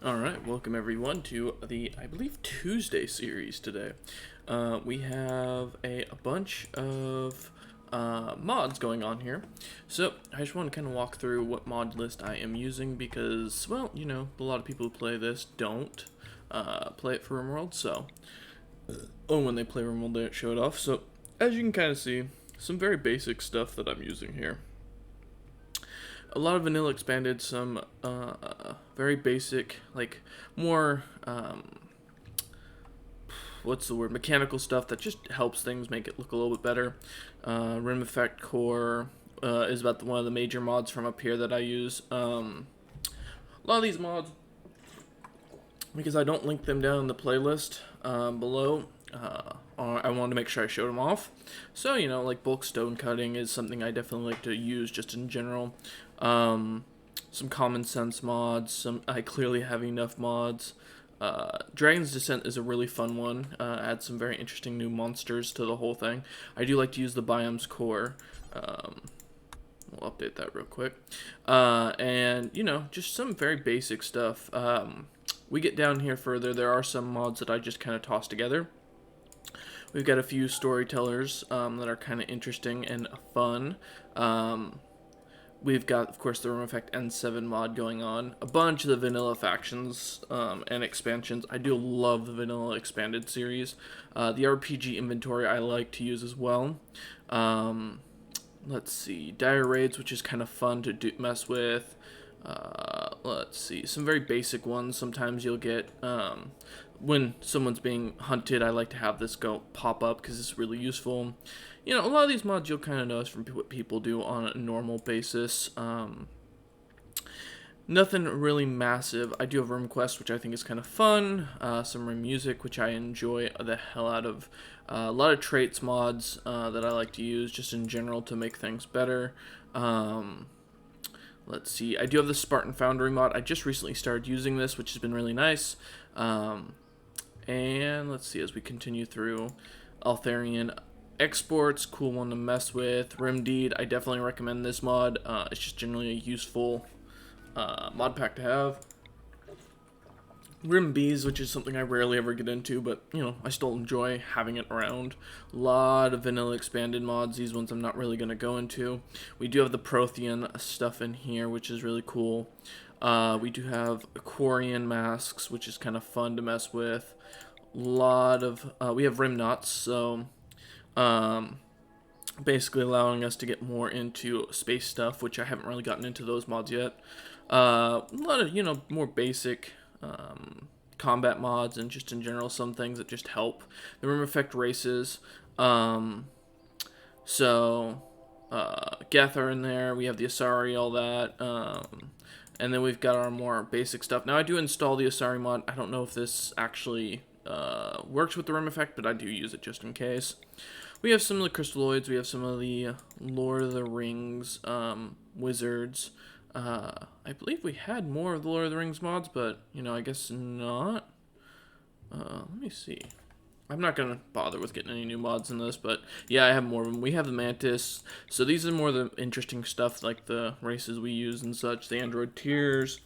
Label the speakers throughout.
Speaker 1: Alright, welcome everyone to the, I believe, Tuesday series today. We have a bunch of mods going on here. So, I just want to kind of walk through what mod list I am using because, well, a lot of people who play this don't play it for RimWorld, so... when they play RimWorld, they don't show it off. So, as you can kind of see, some very basic stuff that I'm using here. A lot of vanilla expanded, some very basic, like more what's the word, mechanical stuff that just helps things make it look a little bit better. Rim Effect Core is about one of the major mods from up here that I use. A lot of these mods, because I don't link them down in the playlist below, I wanted to make sure I showed them off. So, like bulk stone cutting is something I definitely like to use just in general. Some common sense mods, I clearly have enough mods. Dragon's Descent is a really fun one. Adds some very interesting new monsters to the whole thing. I do like to use the Biomes Core. We'll update that real quick. And, just some very basic stuff. We get down here further, there are some mods that I just kind of toss together. We've got a few storytellers that are kind of interesting and fun. We've got, of course, the Rim Effect N7 mod going on. A bunch of the vanilla factions and expansions. I do love the vanilla expanded series. The RPG inventory I like to use as well. Let's see. Dire Raids, which is kind of fun to mess with. Let's see. Some very basic ones. Sometimes you'll get... when someone's being hunted, I like to have this pop up because it's really useful. A lot of these mods you'll kind of notice from what people do on a normal basis. Nothing really massive. I do have RimQuest, which I think is kind of fun. Some Rim Music, which I enjoy the hell out of. A lot of traits mods that I like to use just in general to make things better. Let's see. I do have the Spartan Foundry mod. I just recently started using this, which has been really nice. And let's see, as we continue through, Altharian Exports, cool one to mess with. Rimdeed, I definitely recommend this mod. It's just generally a useful mod pack to have. Rimbees, which is something I rarely ever get into, but, I still enjoy having it around. A lot of vanilla expanded mods. These ones I'm not really going to go into. We do have the Prothean stuff in here, which is really cool. We do have Quarian masks, which is kind of fun to mess with. We have Rimknots, so basically allowing us to get more into space stuff, which I haven't really gotten into those mods yet. A lot of, more basic combat mods and just in general some things that just help. The Rim Effect races. Geth are in there. We have the Asari, all that. And then we've got our more basic stuff. Now, I do install the Asari mod. I don't know if this actually works with the Rim Effect, but I do use it just in case. We have some of the Crystalloids. We have some of the Lord of the Rings wizards. I believe we had more of the Lord of the Rings mods, but, I guess not. Let me see. I'm not going to bother with getting any new mods in this, but yeah, I have more of them. We have the Mantis, so these are more the interesting stuff, like the races we use and such, the android tiers,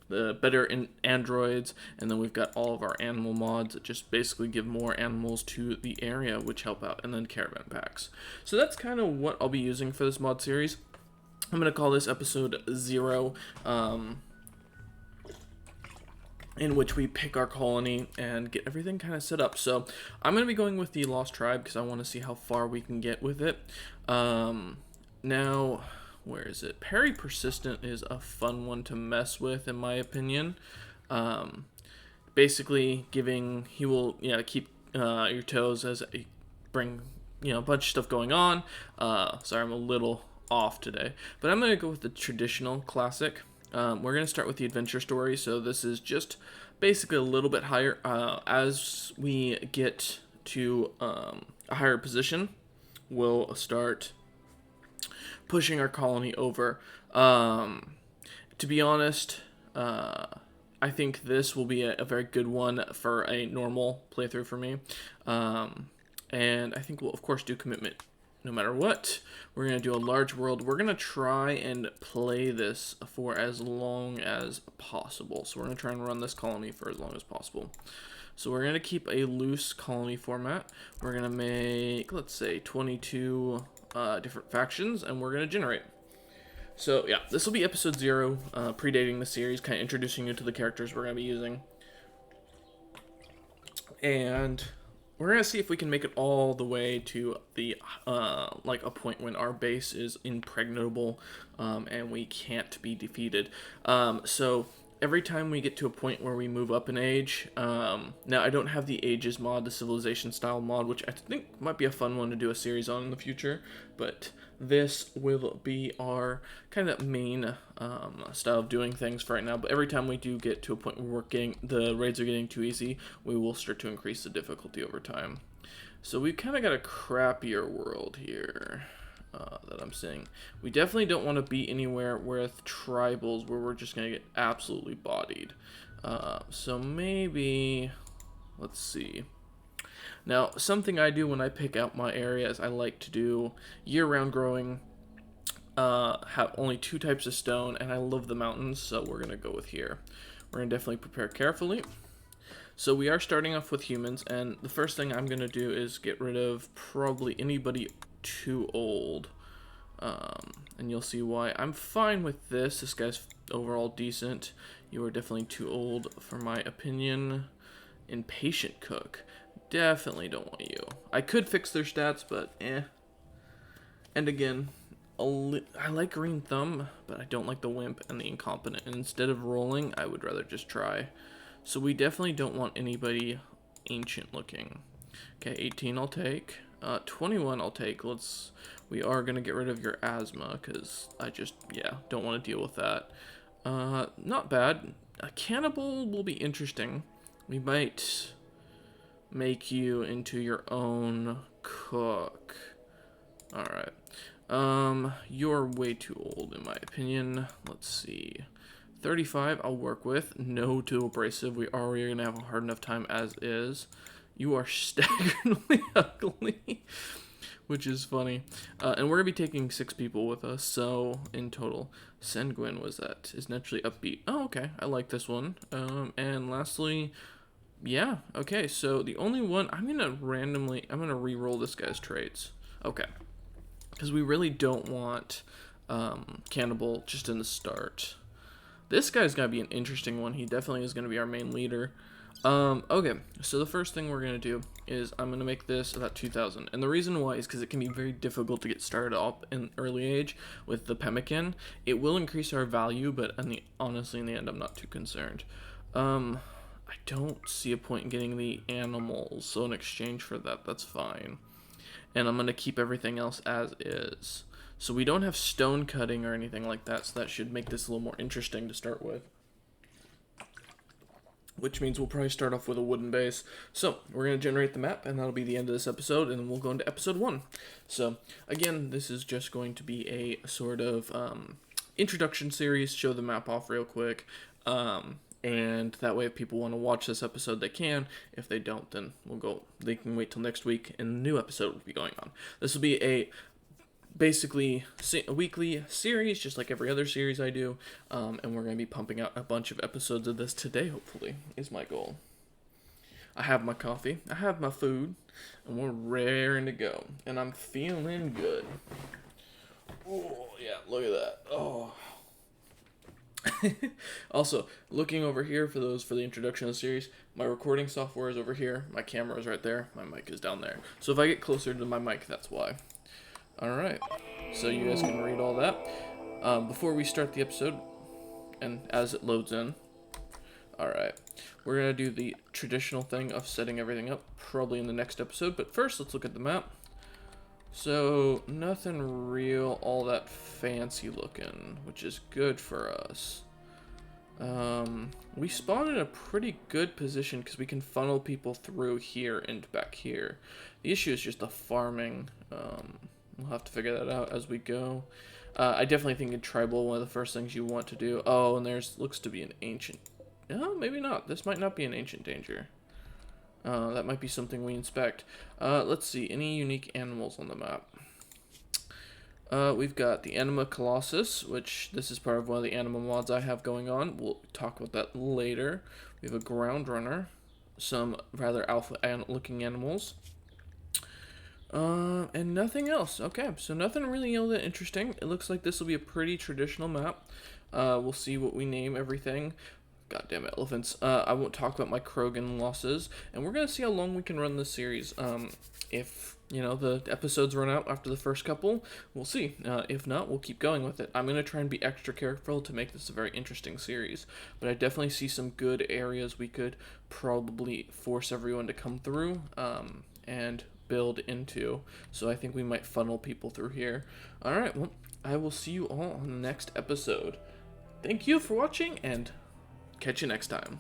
Speaker 1: the better androids, and then we've got all of our animal mods that just basically give more animals to the area, which help out, and then caravan packs. So that's kind of what I'll be using for this mod series. I'm going to call this episode 0, in which we pick our colony and get everything kind of set up. So I'm going to be going with the Lost Tribe because I want to see how far we can get with it. Now, where is it? Perry Persistent is a fun one to mess with, in my opinion. Basically, he will keep your toes as a bring a bunch of stuff going on. Sorry, I'm a little off today, but I'm going to go with the traditional classic. We're going to start with the adventure story, so this is just basically a little bit higher. As we get to a higher position, we'll start pushing our colony over. To be honest, I think this will be a very good one for a normal playthrough for me. And I think we'll, of course, do commitment no matter what. We're going to do a large world. We're going to try and play this for as long as possible. So we're going to try and run this colony for as long as possible. So we're going to keep a loose colony format. We're going to make, let's say, 22 different factions, and we're going to generate. So yeah, this will be episode 0, predating the series, kind of introducing you to the characters we're going to be using. And we're going to see if we can make it all the way to the, like a point when our base is impregnable, and we can't be defeated. So every time we get to a point where we move up in age, now I don't have the ages mod, the civilization style mod, which I think might be a fun one to do a series on in the future, but this will be our kind of main style of doing things for right now. But every time we do get to a point where the raids are getting too easy, we will start to increase the difficulty over time. So we've kind of got a crappier world here that I'm seeing. We definitely don't want to be anywhere with tribals where we're just going to get absolutely bodied. So maybe, let's see. Now, something I do when I pick out my areas, I like to do year-round growing, have only 2 types of stone, and I love the mountains, so we're going to go with here. We're going to definitely prepare carefully. So we are starting off with humans, and the first thing I'm going to do is get rid of probably anybody too old. And you'll see why. I'm fine with this. This guy's overall decent. You are definitely too old for my opinion. Impatient cook. Definitely don't want you. I could fix their stats, but eh. And again, I like Green Thumb, but I don't like the Wimp and the Incompetent. And instead of rolling, I would rather just try. So we definitely don't want anybody ancient looking. Okay, 18 I'll take. 21 I'll take. We are going to get rid of your asthma, because I just, yeah, don't want to deal with that. Not bad. A cannibal will be interesting. We might make you into your own cook. Alright. You're way too old in my opinion. Let's see. 35 I'll work with. No too abrasive. We already are going to have a hard enough time as is. You are staggeringly ugly, which is funny. And we're going to be taking 6 people with us, so in total. Senguin is naturally upbeat. Oh, okay. I like this one. And lastly, yeah, okay, so the only one, I'm going to re-roll this guy's traits. Okay. Because we really don't want Cannibal just in the start. This guy's going to be an interesting one. He definitely is going to be our main leader. Okay, so the first thing we're going to do is I'm going to make this about 2,000. And the reason why is because it can be very difficult to get started up in early age with the pemmican. It will increase our value, but honestly, in the end, I'm not too concerned. I don't see a point in getting the animals, so in exchange for that, that's fine. And I'm going to keep everything else as is. So we don't have stone cutting or anything like that, so that should make this a little more interesting to start with. Which means we'll probably start off with a wooden base. So we're going to generate the map, and that'll be the end of this episode, and then we'll go into episode 1. So again, this is just going to be a sort of introduction series, show the map off real quick. And that way if people want to watch this episode, they can. If they don't, then they can wait till next week and a new episode will be going on. This will be basically a weekly series, just like every other series I do. And we're going to be pumping out a bunch of episodes of this today, hopefully, is my goal. I have my coffee, I have my food, and we're raring to go. And I'm feeling good. Oh, yeah, look at that. Oh. Also, looking over here for the introduction of the series, my recording software is over here, my camera is right there, my mic is down there. So if I get closer to my mic, that's why. Alright, so you guys can read all that. Before we start the episode, and as it loads in, alright, we're going to do the traditional thing of setting everything up, probably in the next episode, but first let's look at the map. So, nothing real all that fancy looking, which is good for us. We spawn in a pretty good position because we can funnel people through here and back here. The issue is just the farming. We'll have to figure that out as we go. I definitely think in tribal, one of the first things you want to do. Oh, and looks to be an ancient. No, maybe not. This might not be an ancient danger. That might be something we inspect. Let's see, any unique animals on the map? We've got the Anima Colossus, which this is part of one of the Anima mods I have going on. We'll talk about that later. We have a Ground Runner, some rather alpha-looking animals, and nothing else. Okay, so nothing really all that interesting. It looks like this will be a pretty traditional map. We'll see what we name everything. Goddamn elephants. I won't talk about my Krogan losses, and we're gonna see how long we can run this series. If the episodes run out after the first couple, we'll see. If not, we'll keep going with it. I'm gonna try and be extra careful to make this a very interesting series, but I definitely see some good areas we could probably force everyone to come through and build into. So I think we might funnel people through here. All right. Well, I will see you all on the next episode. Thank you for watching, and catch you next time.